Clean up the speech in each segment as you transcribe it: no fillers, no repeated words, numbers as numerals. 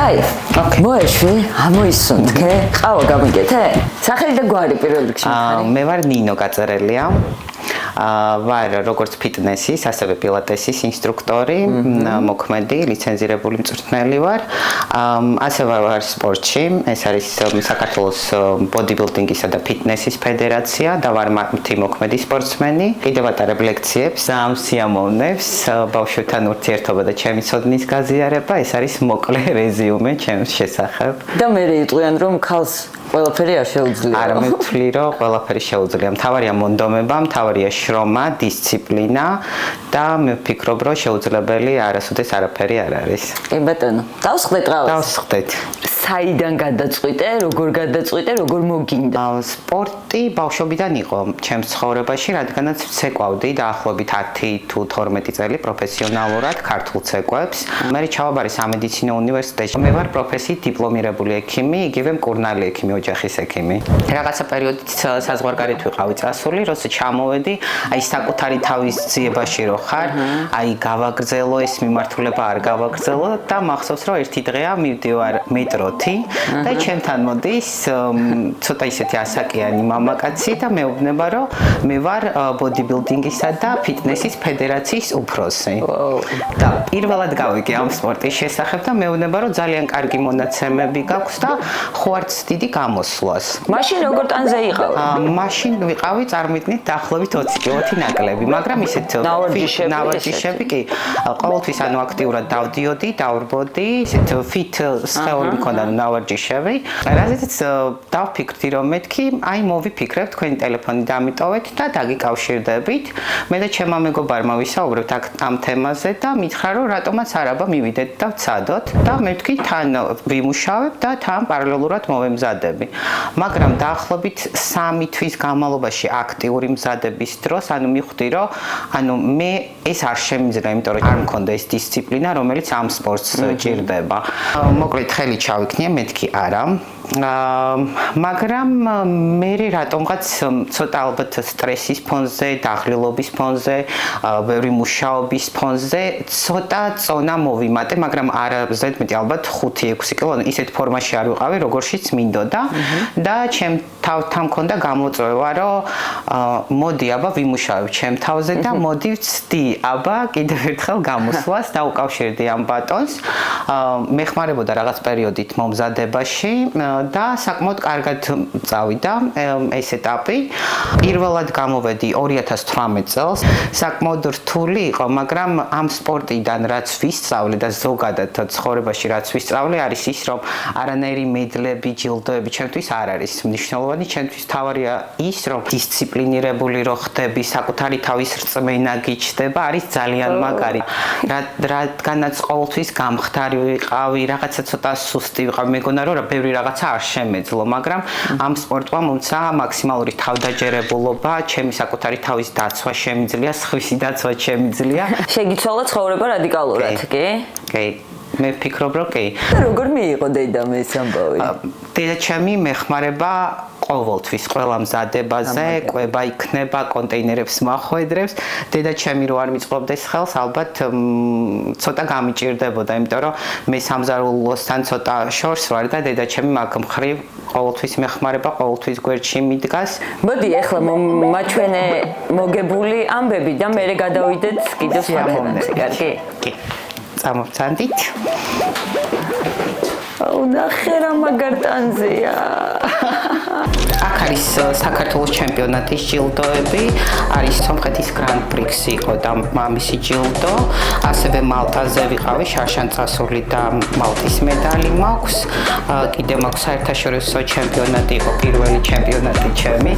აი, მოეშვი, ამოისუნთქე, ყავა გამიგეთე? სახელი და გვარი პირველ რიგში მხარი. მე ვარ ნინო გაწერელია. ვარ როგორც ფიტნესის, ასევე პილატესის ინსტრუქტორი, მოქმედი, ლიცენზირებული მწვრთნელი ვარ. ასევე ვარ სპორტში, ეს არის საქართველოს ბოდიბილდინგისა და ფიტნესის ფედერაცია და ვარ მათი მოქმედი სპორტსმენი. კიდევ ვატარებ ლექციებს, სიამოვნებს, ბავშვებთან ურთიერთობა და ჩემი ცოდნის გაზიარება, ეს არის მოკლე რეზიუმე ჩემს შესახებ. და მე იტყვიან რომ ქალს ყველაფერი არ შეუძლია. არა, მე ვთვლი რომ ყველაფერი შეუძლია. მთავარია მონდომება, მთავარია შრომა, დისციპლინა და მე ვფიქრობ რომ შეუძლებელი არასოდეს არაფერი არ არის. კი ბატონო, დავსხდეთ ყავს. დავსხდეთ. საიდან გადაწყვიტე, როგორ გადაწყვიტე, როგორ მოგინდა? სპორტი ბავშვობიდან იყო ჩემს ცხოვრებაში, რადგანაც ვცეკვავდი დაახლოებით 10 თუ 12 წელი პროფესიონალურად ქართულ ცეკვებს. მე ჩავაბარე სამედიცინო უნივერსიტეტში. მე ვარ პროფესიით დიპლომირებული ექიმი, იგივე მკურნალი ექიმი, ოჯახის ექიმი. რაღაცა პერიოდით საზღვარგარეთ ვიყავი წასული, როცა ჩამოვედი, აი საკუთარი თავის ძიებაში რო ხარ, აი გავაგრძელო ეს მიმართულება არ გავაგრძელო და მახსოვს რომ ერთი დღეა მივდივარ მეტროთი და ჩემთან მოდის ცოტა ისეთი ასაკიანი მამაკაცი და მეუბნება რომ მე ვარ ბოდიბილდინგისა და ფიტნესის ფედერაციის უფროსი. და პირველად გავიგე ამ სპორტის შესახებ და მეუბნება რომ ძალიან კარგი მონაცემები გაქვს და ხო არც დიდი გამოსვლას. მაშინ როგორ ტანზე იყავ? მაშინ ვიყავი წარმიტნით დაახლოებით 20 კილოთი ნაკლები, მაგრამ ისეთ ნავარჯიშები კი ყოველთვის ანუ აქტიურად დავდიოდი, დავრბოდი, ისეთ ფიტ სხეული მქონდა ნავარჯიშები. რაზეც დავფიქრდი რომ მეთქი, აი მოვიფიქრებ თქვენი ტელეფონი დამიტოვეთ და დაგიკავშირდებით. მე და ჩემმა მეგობარმა ვისაუბრებთ ამ თემაზე და მითხრა რომ რატომაც არაბა მივიდეთ და ვცადოთ და მე ვთქვი თან ვიმუშავებ და თან პარალელურად მოვემზადები. მაგრამ დაახლოებით 3 თვის განმავლობაში აქტიური მზადების დროს, ანუ მიხვდი რომ ანუ მე ეს არ შემიძლია, იმიტომ რომ არ მქონდა ეს დისციპლინა, რომელიც ამ სპორტს ჭირდება. მოკლედ ხელი ჩავიქნიე, მეთქი არა. მაგრამ მე რატომღაც ცოტა ალბათ სტრესის ფონზე, დაღლილობის ფონზე, ბევრი მუშაობის ფონზე ცოტა წონა მოვიმატე, მაგრამ არა ზედმეტი ალბათ 5-6 კილო, ისეთ ფორმაში არ ვიყავი, როგორშიც მინდოდა და ჩემ თავთან მქონდა გამოწვევა, რომ მოდი აბა ვიმუშავებ ჩემ თავზე და მოდი ვცდი აბა კიდევ ერთხელ გამოსვლას და უკავშირდი ამ ბატონს. მეხმარებოდა რაღაც პერიოდით მომზადებაში და საკმაოდ კარგად წავიდა ეს ეტაპი. პირველად გამოვედი 2018 წელს. საკმაოდ რთული იყო, მაგრამ ამ სპორტიდან რაც ვისწავლე და ზოგადად ცხოვრებაში რაც ვისწავლე არის ის, რომ არანაირი მედლები, ჯილდოები ჩემთვის არ არის მნიშვნელოვანი. ჩემთვის თავარია ის, რომ დისციპლინირებული რო ხდები, საკუთარი თავის რწმენა გიჩნდება, არის ძალიან მაგარი. რადგანაც ყოველთვის გამხდარი ვიყავი, რაღაცა ცოტა სუსტი ვიყავი, მეგონა რომ ბევრი რაღაცა არ შემეძლო, მაგრამ ამ სპორტმა მომცა მაქსიმალური თავდაჯერებულობა, ჩემი საკუთარი თავის დაცვა შემიძლია, სხვისი დაცვა შემიძლია. შეგიცვალა ცხოვრება რადიკალურად, კი? კი. მე ვფიქრობ რომ კი. და როგორ მიიღო დედამ ეს ამბავი? დედაჩემი მეხმარება ყოველთვის ყველა მზადებაზე, კვება იქნება, კონტეინერებს მახვედრებს. დედაჩემი რო არ მიწყობდეს ხელს, ალბათ ცოტა გამიჭირდებოდა, იმიტომ რომ მე სამზარულოსთან ცოტა შორს ვარ და დედაჩემი მაგ მხრივ ყოველთვის მეხმარება, ყოველთვის გვერდში მიდგას. მოდი ახლა მაჩვენე მოგებული ამბები და მე გადავიდეთ კიდევ სხვა თემებზე, კარგი? კი. წამოვცანდით. ნახე რა მაგარ ტანზეა. აქ არის საქართველოს ჩემპიონატის ჯილდოები, არის სომხეთის გრან პრიქსი იყო და მამისი ჯილდო, ასევე მალტაზე ვიყავი, შარშან წასული და მალტის მედალი მაქვს. კიდევ მაქვს საერთაშორისო ჩემპიონატი, იყო პირველი ჩემპიონატი ჩემი.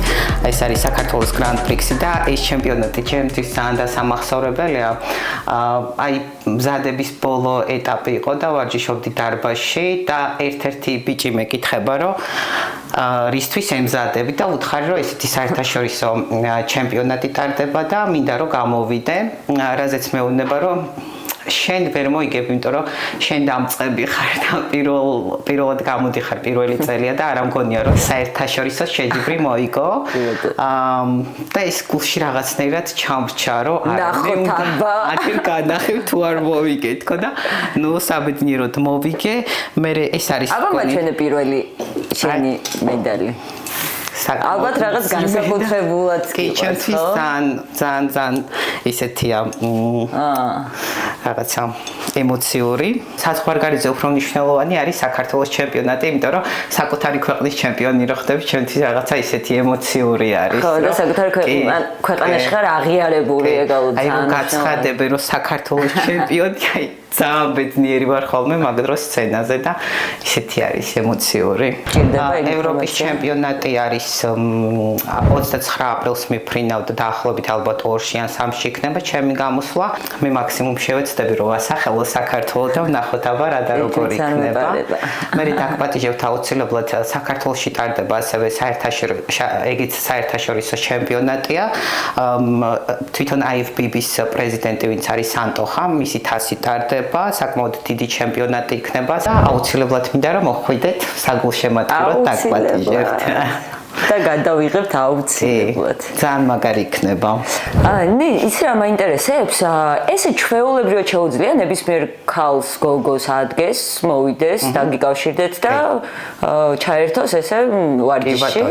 ეს არის საქართველოს გრან პრიქსი და ეს ჩემპიონატი ჩემთვის ძალიან დასამახსოვრებელია. აი მზადების ბოლო ეტაპი იყო და ვარჯიშობდი დარბაზში და ერთ-ერთი ბიჭი მეკითხება, რომ რისთვის ემზადები და უთხარი, რომ ესეთი საერთაშორისო ჩემპიონატი ტარდება და მინდა რომ გამოვიდე, რაზეც მეუბნება, რომ შენ ვერ მოიგებ, იმიტომ რომ შენ დამწყები ხარ და პირველად გამოდიხარ პირველი წელია და არ ამგონია რომ საერთაშორისო შეჯიბრი მოიგო. და ეს გულში რაღაცნაირად ჩამრჩა რომ არ განახევ თუ არ მოვიგე თქო და ნუ საბედნიეროდ მოვიგე. მე ეს არის აბა მაჩვენე პირველი შენი медали. ალბათ რაღაც განსაკუთრებულად კი ჩემთვის ძალიან ისეთია რაღაცა ემოციური. საზღვარგარეთზე უფრო მნიშვნელოვანი არის საქართველოს ჩემპიონატი, იმიტომ რომ საკუთარი ქვეყნის ჩემპიონი რო ხდები, ჩემთვის რაღაცა ისეთი ემოციური არის. ხო, და საკუთარი ქვეყანაში ხარ აღიარებული ეგალო ძალიან. აი გაცხადები რომ საქართველოს ჩემპიონი, აი ძალიან ბედნიერი ვარ ხოლმე მაგ დროს სცენაზე და ისეთი არის ემოციური. ევროპის ჩემპიონატი არის 29 აპრილს მიფრინავ და დაახლოებით ალბათ 2-ში ან 3-ში იქნება ჩემი გამოსვლა. მე მაქსიმუმ შევეცდები რომ ასახელო საქართველოს და ვნახოთ აბა რა და როგორ იქნება. მე დაგპატიჟებთ აუცილებლად საქართველოში ტარდება ასევე საერთაშორისო ჩემპიონატია. თვითონ IFBB-ის პრეზიდენტი ვინც არის სანტოხა, მისი თასით ტარდება, საკმაოდ დიდი ჩემპიონატი იქნება და აუცილებლად მინდა რომ მოხვიდეთ საგულშემატკივრად დაგპატიჟებთ. და გადავიღებთ აუცილებლად. ძალიან მაგარი იქნება. იცი რა მაინტერესებს? ესე ჩვეულებრივად შეუძლია ნებისმიერ ქალს გოგოს ადგეს, მოვიდეს, დაგიკავშირდეთ და ჩაერთოს ესე ვარჯიში.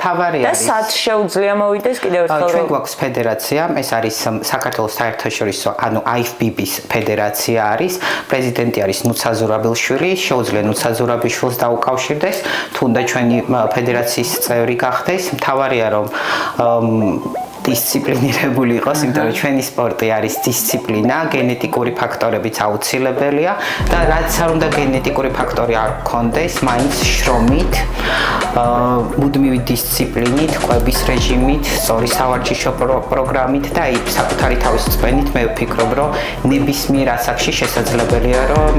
თავარი არის. და სად შეუძლია მოვიდეს კიდევ ერთხელ? ჩვენ გვაქვს ფედერაცია, ეს არის საქართველოს საერთაშორისო, ანუ IFBB-ის ფედერაცია არის, პრეზიდენტი არის ნუცა ზურაბიშვილი, შეუძლია ნუცა ზურაბიშვილს დაუკავშირდეს, თუნდაც ჩვენი ფედერაციის წევრი გახდეს. მთავარია რომ დისციპლინირებული იყოს, იმიტომ რომ ჩვენი სპორტი არის დისციპლინა, გენეტიკური ფაქტორებიც აუცილებელია და რაც არ უნდა გენეტიკური ფაქტორი არ გქონდეს, მაინც შრომით, მუდმივი დისციპლინით, კვების რეჟიმით, სწორი სავარჯიშო პროგრამით და აი საკუთარი თავის წვენით მე ვფიქრობ, რომ ნებისმიერ ასაკში შესაძლებელია რომ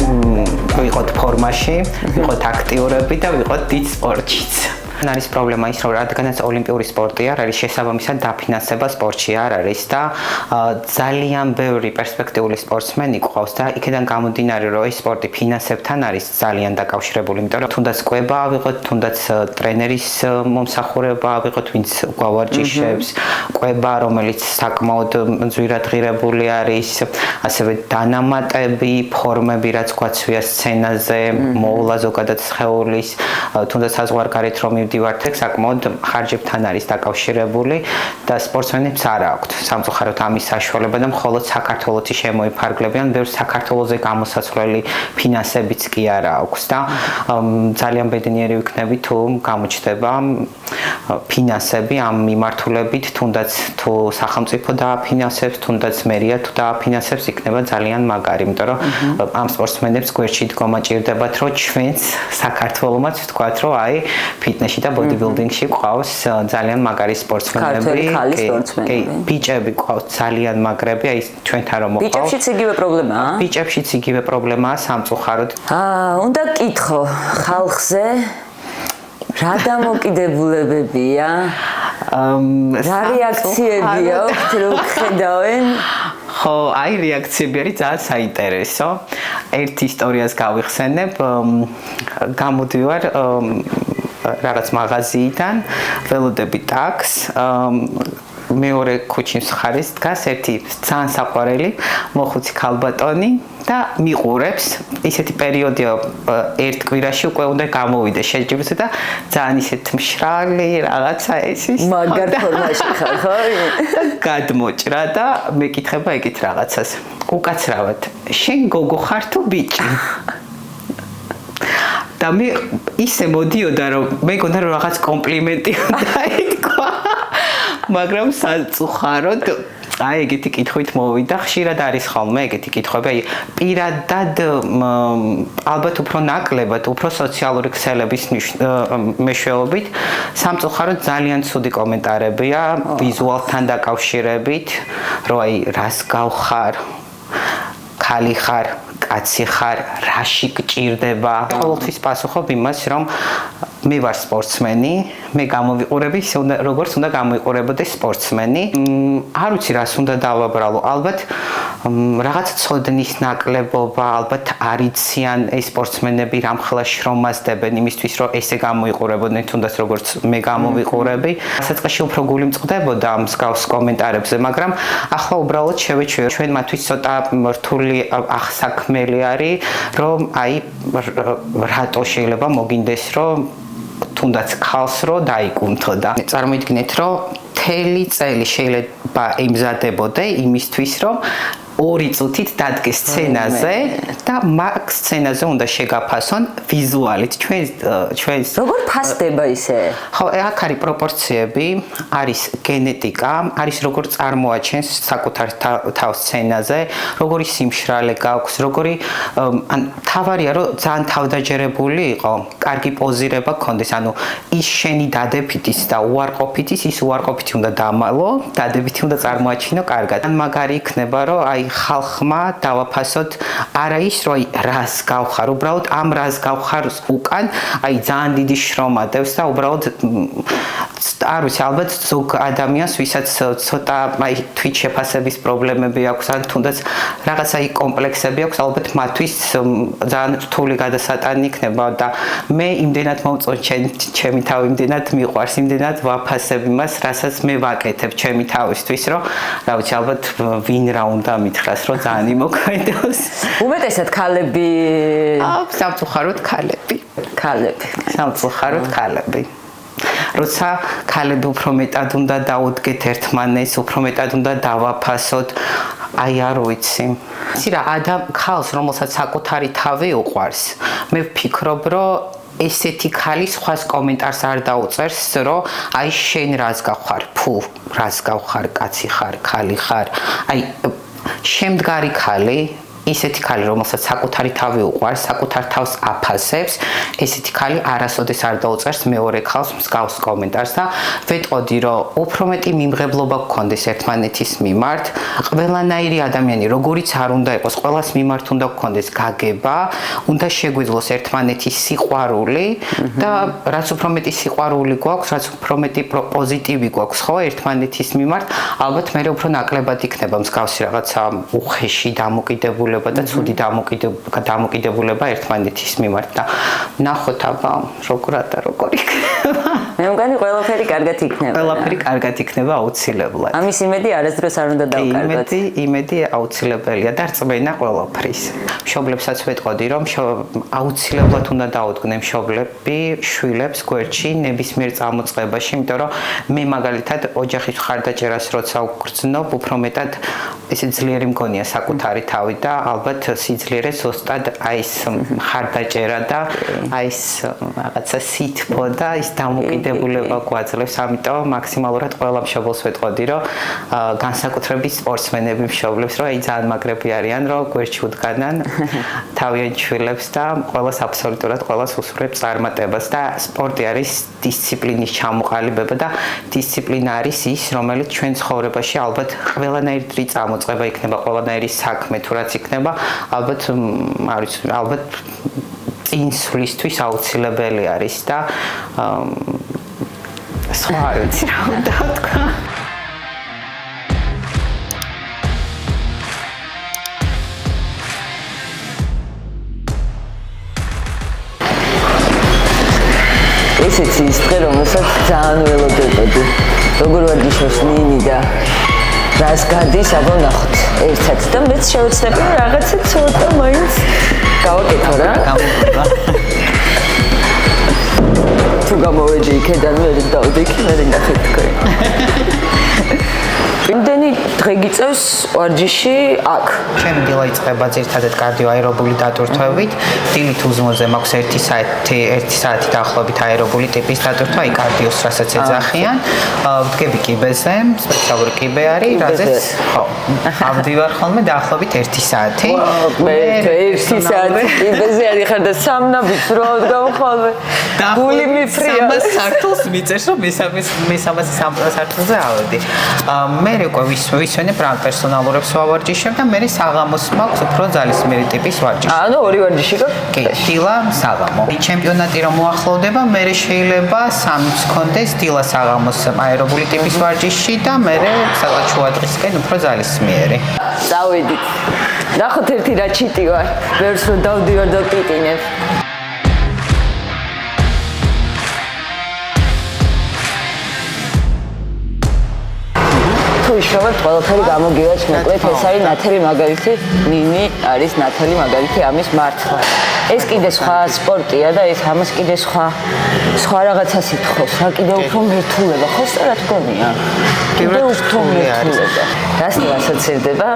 ვიყოთ ფორმაში, ვიყოთ აქტიურები და ვიყოთ დიდ სპორტშიც. არის პრობლემა ის რომ რადგანაც ოლიმპიური სპორტი არ არის შესაბამისად დაფინანსება სპორტში არ არის და ძალიან ბევრი პერსპექტიული სპორტსმენი გვყავს და იქიდან გამომდინარე რომ ეს სპორტი ფინანსებთან არის ძალიან დაკავშირებული, იმიტომ რომ თუნდაც კვება ავიღოთ, თუნდაც ტრენერის მომსახურება ავიღოთ, ვინც გვავარჯიშებს, კვება რომელიც საკმაოდ ძვირად ღირებული არის, ასევე დანამატები, ფორმები რაც გვაცვია სცენაზე, მოვლა ზოგადად სხეულის, თუნდაც საზღვარგარეთ რომ ვართ საკმაოდ ხარჯებთან არის დაკავშირებული და სპორტსმენებს არ აქვთ სამწუხაროდ ამის საშუალება და მხოლოდ საქართველოსი შემოიფარგლებიან, ბევრ საქართველოზე გამოსაცვლელი ფინანსებიც კი არ აქვს და ძალიან ბედნიერი ვიქნები თუ გამოჩნდება ფინანსები ამ მიმართულებით, თუნდაც თუ სახელმწიფო დააფინანსებს, თუნდაც მერია თუ დააფინანსებს, იქნება ძალიან მაგარი, იმიტომ რომ ამ სპორტსმენებს გვერდში დგომა ჭირდებათ, რომ ჩვენს საქართველოსაც ვთქვათ, რომ აი ფიტნესში და ბოდიბილდინგში ყავს ძალიან მაგარი სპორტსმენები. კი, ბიჭები ყავს ძალიან მაგრები, აი ჩვენთან რომ მოყავს. ბიჭებშიც იგივე პრობლემაა? ბიჭებშიც იგივე პრობლემაა სამწუხაროდ. უნდა კითხო ხალხზე რა დამოკიდებულებებია? რა რეაქციები აქვს რო ხედავენ? ხო, აი რეაქციები არის ძალიან საინტერესო. ერთ ისტორიას გავიხსენებ, გამოდივარ რაღაც მაღაზიიდან, ველოდები ტაქს, მეორე ქუჩის მხარეს დგას ერთი ძალიან საყვარელი მოხუცი ქალბატონი და მიყურებს. ისეთი პერიოდია ერთ კვირაში უკვე უნდა გამოვიდეს შეჯიბრზე და ძალიან ისეთ მშრალი რაღაცა ეს ის მაგარ ფორმაში ხარ, ხო? გადმოჭრა და მეკითხება ეგეთ რაღაცას. უკაცრავად, შენ გოგო ხარ თუ ბიჭი? და მე ისე მოდიოდა რომ მეგონა რომ რაღაც კომპლიმენტი უნდა ითქვა, მაგრამ საწუხაროდ აი ეგეთი კითხვით მოვიდა, ხშირად არის ხოლმე ეგეთი კითხვები, აი პირადად ალბათ უფრო ნაკლებად, უფრო სოციალური ქსელების მეშვეობით, სამწუხაროდ ძალიან ცუდი კომენტარებია ვიზუალთან დაკავშირებით, რომ აი რას გავხარ, ქალი ხარ, კაცი ხარ, რაში გჭირდება. ყოველთვის პასუხობ იმას, რომ მე ვარ სპორტსმენი, მე გამოვიყურები ისე როგორც უნდა გამოიყურებოდეს სპორტსმენი. არ ვიცი რას უნდა დავაბრალო. ალბათ რაღაც ცოდნის ნაკლებობა, ალბათ არიციან ეს სპორტსმენები რამხელა შრომასდებენ იმისთვის, რომ ესე გამოიყურებოდნენ, თუნდაც როგორც მე გამოვიყურები. საწყისში უფრო გული მწყდებოდა ამ მსგავს კომენტარებზე, მაგრამ ახლა უბრალოდ შევეჩვეო, ჩვენ მათთვის ცოტა რთული ახსაქმელი არის, რომ აი რატო შეიძლება მოგინდეს, რომ თუნდაც ხალხს რო დაიკუნთო და წარმოიდგინეთ, რომ მთელი წელი შეიძლება იმზადებოდე იმისთვის, რომ 2 წუთით დადგეს სცენაზე და მაგ სცენაზე უნდა შეგაფასონ ვიზუალით ჩვენს როგორ ფასდება ისე? ხო, აქ არის პროპორციები, არის გენეტიკა, არის როგორ წარმოაჩენს საკუთარ თავს სცენაზე, როგორი სიმშრალე გაქვს, როგორი ან თავარია რომ ძალიან თავდაჯერებული იყო, კარგი პოზირება გქონდეს, ანუ ის შენი დადებითის და უარყოფითის, ის უარყოფითი უნდა დამალო, დადებითი უნდა წარმოაჩინო კარგად. ან მაგარი იქნება, რომ აი ხალხმა დავაფასოთ არა ის რომ აი რას გავხარ, უბრალოდ ამ რას გავხარს უკან, აი ძალიან დიდი შრომა დევს და უბრალოდ არ ვიცი, ალბათ ზოგ ადამიანს ვისაც ცოტა აი თვით შეფასების პრობლემები აქვს, ან თუნდაც რაღაცა კომპლექსები აქვს, ალბათ მათთვის ძალიან რთული გადასატანი იქნება და მე იმდენად მომწონს ჩემი თავი, იმდენად მიყვარს, იმდენად ვაფასებ იმას, რასაც მე ვაკეთებ ჩემი თავისთვის, რომ რა ვიცი, ალბათ ვინ რა უნდა მითხრას, რომ ძალიან იმოქმედოს. უმეტესად ქალები სამწუხაროდ ქალები. სამწუხაროდ ქალები. როცა ქალები უფრო მეტად უნდა დაუდგეთ ერთმანეთს, უფრო მეტად უნდა დავაფასოთ, აი არ ვიცი. იცი რა, ქალს რომელსაც საკუთარი თავი უყვარს, მე ვფიქრობ, რომ ესეთი ქალი სხვას კომენტარს არ დაუწერს, რომ აი შენ რას გავხარ, ფუ, რას გავხარ, კაცი ხარ, ქალი ხარ. აი შემდგარი ქალი, ისეთი ქალი, რომელსაც საკუთარი თავი უყვარს, საკუთარ თავს აფასებს, ესეთი ქალი არასოდეს არ დაუწერს მეორე ქალს მსგავს კომენტარს და ვეტყოდი, რომ უფრო მეტი მიმღებლობა გქონდეს ერთმანეთის მიმართ, ყველანაირი ადამიანი, როგორიც არ უნდა იყოს, ყველას მიმართ უნდა გქონდეს გაგება, უნდა შეგვიძლოს ერთმანეთის სიყვარული და რაც უფრო მეტი სიყვარული გვაქვს, რაც უფრო მეტი პოზიტივი გვაქვს, ხო, ერთმანეთის მიმართ, ალბათ მე უფრო ნაკლებად იქნება მსგავსი რაღაცა უხეში დამოკიდებული და ცუდი დამოკიდებულება ერთმანეთის მიმართ და ნახოთ აბა როგორ იქნება. მე მგონი ყველაფერი კარგად იქნება. ყველაფერი კარგად იქნება აუცილებლად. ამის იმედი არასდროს არ უნდა დავკარგოთ. იმედი აუცილებელია და რწმენა ყველაფრის. მშობლებსაც ვეტყოდი, რომ აუცილებლად უნდა დაუდგნენ მშობლები შვილებს გვერდში ნებისმიერ წამოწყებაში, იმიტომ რომ მე მაგალითად ოჯახის მხარდაჭერას როცა ვგრძნობ, უფრო მეტად ესე ძლიერი მგონია საკუთარი თავი და ალბათ სიძლიერე ზუსტად აი ეს მხარდაჭერა და აი ეს რაღაცა სითბო და ის დამოკიდებულება გვაძლევს, ამიტომ მაქსიმალურად ყველა მშობელს ვეტყოდი, რომ განსაკუთრებით სპორტსმენები მშობლებს, რომ აი ძალიან მაგრები არიან, რომ გვერდში უდგანან თავიანთ შვილებს და ყველას აბსოლუტურად ყველას უსურვებს წარმატებას და სპორტი არის დისციპლინის ჩამოყალიბება და დისციპლინა არის ის, რომელიც ჩვენ ცხოვრებაში ალბათ ყველანაირი წამოწყება იქნება, ყველანაირი საქმე თუ რაც იქნება, ალბათ არ ვიცი, ალბათ წინსვლისთვის აუცილებელი არის და სხვა არ ვიცი რა უნდა ვთქვა. ესეც ის დღე, რომელსაც ძალიან ველოდებოდი. როგორ ვარგიშობს ნინი და რას გადის, აბა ნახოთ ერთად და მეც შევეცდები რომ რაღაცა ცოტა მაინც გავაკეთო რა. თუ გამოვედი იქიდან მე დავდი იქ მე ნახეთ თქვენ. იმდენი დღე გიწევს ვარჯიში აქ. ჩემი დილა იწყება ძირითადად კარდიოაერობული დატვირთვებით. დილით უზმოზე მაქვს 1 საათი დაახლოებით აერობული ტიპის დატვირთვა, აი კარდიოს რასაც ეძახიან. ვდგები კიბეზე, სპეციალური კიბე არის, რაზეც ხო. ავდივარ ხოლმე დაახლოებით 1 საათი. მე 1 საათი კიბეზე არიხარ და სამნაბიც რო ვდგავ ხოლმე. გული მიფრია. 300 სართულს მიწეს, რომ მე 303 სართულზე ავედი. მე უკვე ვის მივისვენებ რა პერსონალურებს ვავარჯიშებ და მე საღამოს მაქვს უფრო ძალისმიერი ტიპის ვარჯიში. ანუ ორი ვარჯიში გაქვს? კი, დილა, საღამო. ჩემპიონატი რომ მოახლოვდება, მე შეიძლება 3-ს კონდეს დილა საღამოს აერობული ტიპის ვარჯიში და მე სადღაც შუა დღისკენ უფრო ძალისმიერი. წავედით. ნახოთ ერთი რა ჩიტი ვარ. ვერც რომ დავდივარ და ვკიტინებ. ვიშოვებთ ყველაფერი გამოგივაჩ მოკლედ ეს არის ნათელი მაგალითი ნინი არის ნათელი მაგალითი ამის მართვა ეს კიდე სხვა სპორტია და ეს ამას კიდე სხვა რაღაცას ითხოვს რა კიდე უფრო მერტულება ხო სწორად გქონია კიდე უფრო მერტულება რასთან ასოცირდება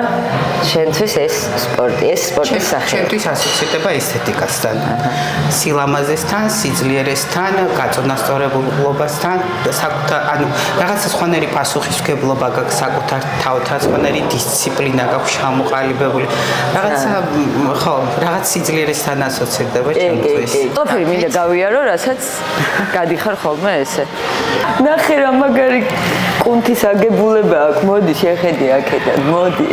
შენთვის ეს სპორტის სახე შენთვის ასოცირდება ესთეტიკასთან სილამაზესთან სიძლიერესთან გაწონასწორებულობასთან ანუ რაღაცა სხვანაირი პასუხისმგებლობა გაქვს საკუთარ თავთან სხვანაირი დისციპლინა გაქვს შემოყალიბებული რაღაც სიძლიერესთან ასოცირდება ჩემთვის ყველაფერი მინდა გავიარო რასაც გადიხარ ხოლმე ესე ნახე რა მაგარი კუნთის აგებულება აქვს მოდი შეხედე აქედან მოდი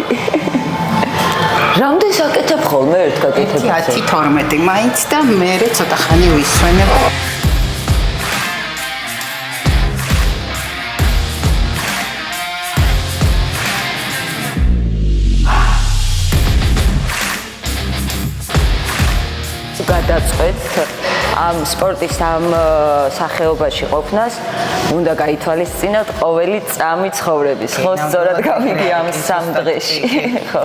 რამდენს აკეთებ ხოლმე ერთ გაკეთებას 10-12 მაინც და მე ცოტა ხანი ვისვენებ გადაწყვეტ ამ სპორტის ამ სახეობაში ყოფნას უნდა გაითვალისწინოთ ყოველი წამი ცხოვრების ხო სწორად გავიგი ამ 3 დღეში ხო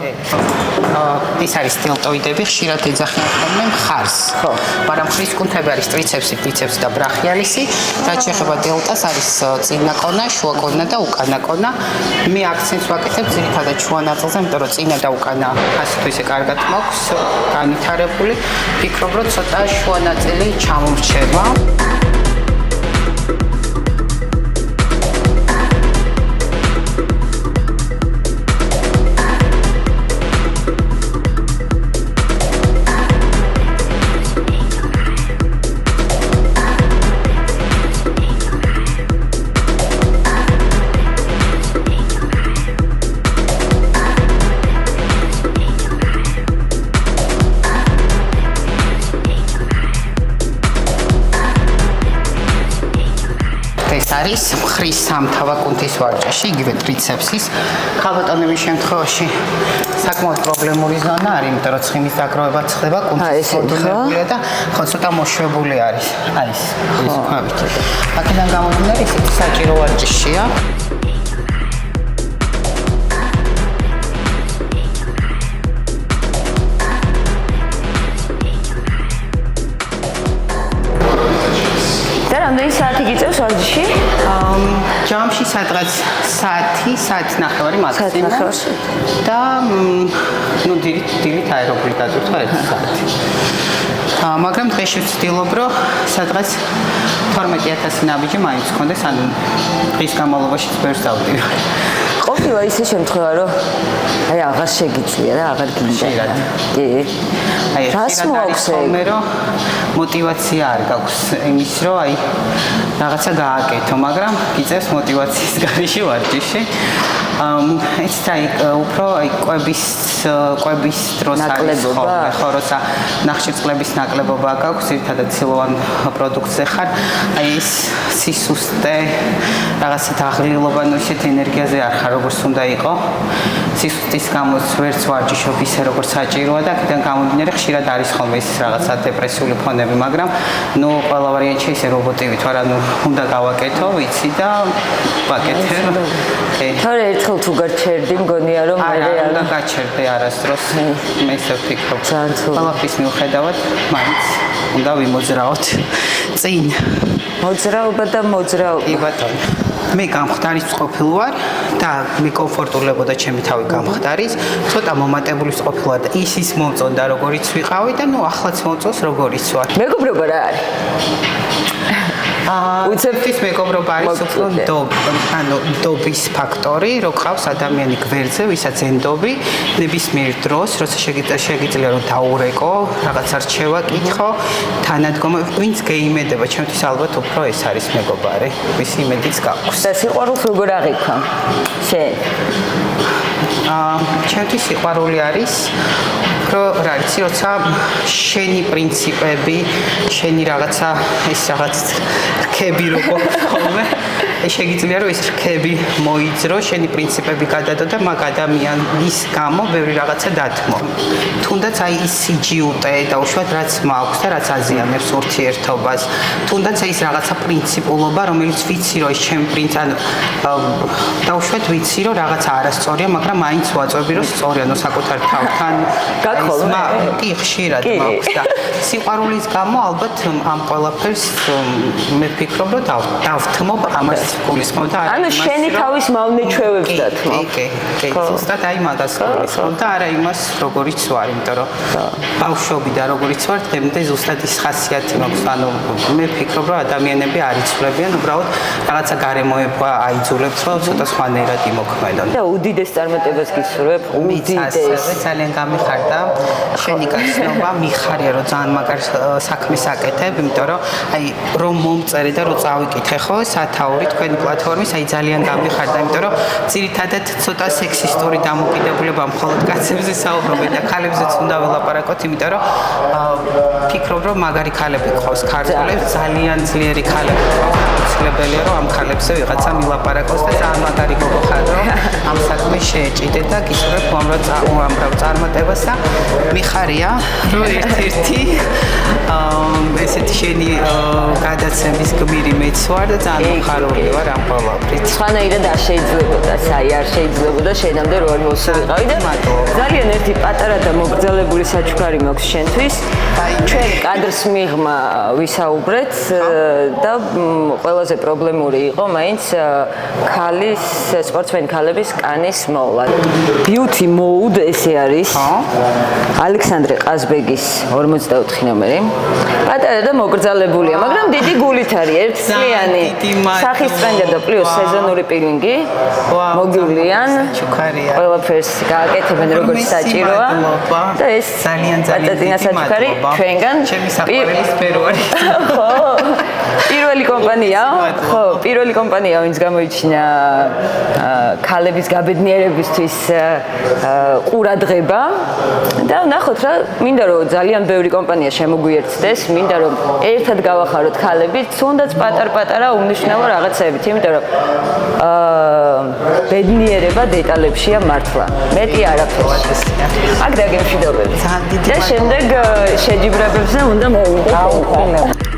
ეს არის დელტოიდები ხშირად ეძახიან ხოლმე მხარს ხო მაგრამ ხრის კუნთები არის ტრიცეპსი ბიცეპსი და ბრახიალისი რაც შეეხება დელტას არის წინა კონა შუა კონა და უკანა კონა მე აქცენტს ვაკეთებ ძირითადად შუა ნაწილზე იმიტომ რომ წინა და უკანა ასე თუ ისე კარგად მაქვს განვითარებული ფიქრობ რომ ცოტა შუა ნაწილი ჩამომრჩება არის მხრის სამთავა კუნთის ვარჯიში, იგივე ტრიცეპსის. ქალბატონების შემთხვევაში საკმაოდ პრობლემური ზონა არის, იმიტომ რომ ცხიმის დაგროვება ხდება კუნთის ხორდუნებულია და ხო ცოტა მოშვებული არის. აი ეს ქვევით. აქედან გამომდინარე ისეთი საჭირო ვარჯიშია. რამდენი საათი გიწევს ვარჯიში? ჯამში სადღაც საათი-საათნახევარი მაქსიმუმ და ნუ დილით აერობული დაწვრთვა 1 საათი. მაგრამ დღეში ვცდილობ რომ სადღაც 12000 ნაბიჯი მაინც გქონდეს ან დღის განმავლობაში ბევრს დავდივარ. ყოფილა ისე შემთხვევა რომ აი აღარ შეგიძლია და აღარ გინდა. კი. აი რას მოაქვს ხოლმე რომ мотивация არ გაქვს იმის რომ აი რაღაცა გააკეთო, მაგრამ გიწევს мотиваციის გარეშე ვარჯიში. ეს აი უფრო აი კვების დროს არის ხო როცა ნახშირწყლების ნაკლებობა გაქვს, ერთადაც ცილოვან პროდუქტზე ხარ, აი ეს სისუსტე, რაღაცა დაღლილობა, ნუ ისეთ ენერგიაზე არ ხარ, როგორც უნდა იყო. სისუსტის გამო ვერც ვარჯიშობ ისე როგორც საჭიროა და აქედან გამომდინარე ხშირად არის ხოლმე ის რაღაცა დეპრესიული ფონები, მაგრამ ნუ ყველა ვარიანტი ისე რობოტივით ვარ, ანუ უნდა გავაკეთო, ვიცი და ვაკეთებ. თორე ერთხელ თუ გაჩერდი, მგონია რომ მე არ გაჩერდე არასდროს. მე ისე ვფიქრობ. ყველაფრის მიუხედავად, მაინც უნდა ვიმოძრაოთ წინ. მოძრაობა და მოძრაობა. კი ბატონო. მე გამხდარის ყოფილ ვარ და მე კომფორტულებოდა ჩემი თავი გამხდარის, ცოტა მომატებულის ყოფილა და ის მომწონდა როგორიც ვიყავი და ნუ ახლაც მომწონს როგორიც ვარ. მეგობრობა რა არის? უცებთვის მეგობრობა არის უფრო ნდობის ფაქტორი, რო ყავს ადამიანი გვერდზე, ვისაც ენდობი, ნებისმიერ დროს, როცა შეგიძლია რომ დაურეკო, რაღაცა რჩევა კითხო, თანადგომა, ვინც გეიმედება, ჩემთვის ალბათ უფრო ეს არის მეგობარი, ვისი იმედიც გაქვს. და სიყვარულს როგორ აღიქვამ? შენ ჩემთვის სიყვარული არის რომ რა იცი როცა შენი პრინციპები შენი რაღაცა ეს რაღაც რქები როგორ ხოლმე შეგიძლია რომ ეს რქები მოიძრო შენი პრინციპები გადადო და მაგ ადამიანის გამო ბევრი რაღაცა დათმო თუნდაც აი ის სიჯიუტე და უშუალოდ რაც მაქვს და რაც აზიანებს ურთიერთობას თუნდაც აი ეს რაღაცა პრინციპულობა რომელიც ვიცი რომ ეს ჩემი პრინციპი და უშუალოდ ვიცი რომ რაღაცა არასწორია მაგრამ მაინც ვაწვევი რომ სწორია ნუ საკუთარ თავთან გაქოლმე კი ხშირად მაქვს და სიყვარულის გამო ალბათ ამ ყველაფერს მე ვფიქრობ რომ დავთმობ ამას გულისხმობ და ანუ შენი თავის მავნეჩვევებს დათმობ კი ზუსტად აი მაგას გულისხმობ და არა იმას როგორიც ვარ იმიტომ რომ ბავშვობი და როგორიც ვარ დღემდე ზუსტად ის ხასიათი მაქვს ანუ მე ვფიქრობ რომ ადამიანები არ იცვლებიან უბრალოდ რაღაცა გარემოება აიძულებს რომ ცოტა სხვანაირად იმოქმედონ და უდიდეს წარმატებას გისურვებ უდიდეს ძალიან გამიხარდა შენი გაცნობა მიხარია რომ ძალიან მაგარ საქმეს აკეთებ იმიტომ რომ აი რომ მომწერე და რომ წავიკითხე ხო სათაური თქვენი პლატფორმის აი ძალიან გამიხარდა იმიტომ რომ ძირითადად ცოტა სექსისტური დამოკიდებულება მხოლოდ კაცებზე საუბრობენ და ქალებზეც უნდა ველაპარაკოთ იმიტომ რომ ფიქრობ რომ მაგარი ქალები ყავს ქართველებს ძალიან ძლიერი ქალები ყავს აუცილებელია რომ ამ ქალებზე ვიღაცა მილაპარაკოს და ძალიან მაგარი გოგო ხარ რომ ამ საქმეს შეეჭიდე და გისურვებ უამრავ წარმატებას და მიხარია რომ ერთ-ერთი ესეთი შენი გადაცემის გმირი მეც ვარ და ძალიან მხარული ვარ ამ ყველაფრით. სხვანაირად არ შეიძლებოდა, საი არ შეიძლებოდა შენამდე რო არ მოსულიყავი და ძალიან ერთი პატარა და მოგრძალებული საჩუქარი მაქვს შენთვის. ჩვენ კადრს მიღმა ვისაუბრეთ და ყველაზე პრობლემური იყო მაინც ქალის სპორტსმენი ქალების კანის მოვლა. Beauty Mode ესე არის. ალექსანდრე ყაზბეგის 44 ნომერი. პატარა და მოგრძალებულია, მაგრამ დიდი გულით არის, ერთწლიანი. სახის წვენდა და პლუს სეზონური პილინგი. მოგივლიან. ყველაფერს გააკეთებენ როგორც საჭიროა. და ეს ძალიან საჩუქარი ჩვენგან ჩემი საყვარელი სფერო არის. ხო. პირველი კომპანია, ვინც გამოიჩინა ქალების გაბედნიერებისთვის ყურადღება და ნახოთ რა, მინდა რომ ძალიან ბევრი კომპანია შემოგვიერთდეს, მინდა რომ ერთად გავახაროთ ქალები, თუნდაც პატარ-პატარა უმნიშვნელო რაღაცებით, იმიტომ რომ ბედნიერება დეტალებშია მართლა. მეტი არაფერს. აქ დაგემშვიდობები. და შემდეგ შეჯიბრებებზე უნდა მოვიდეთ.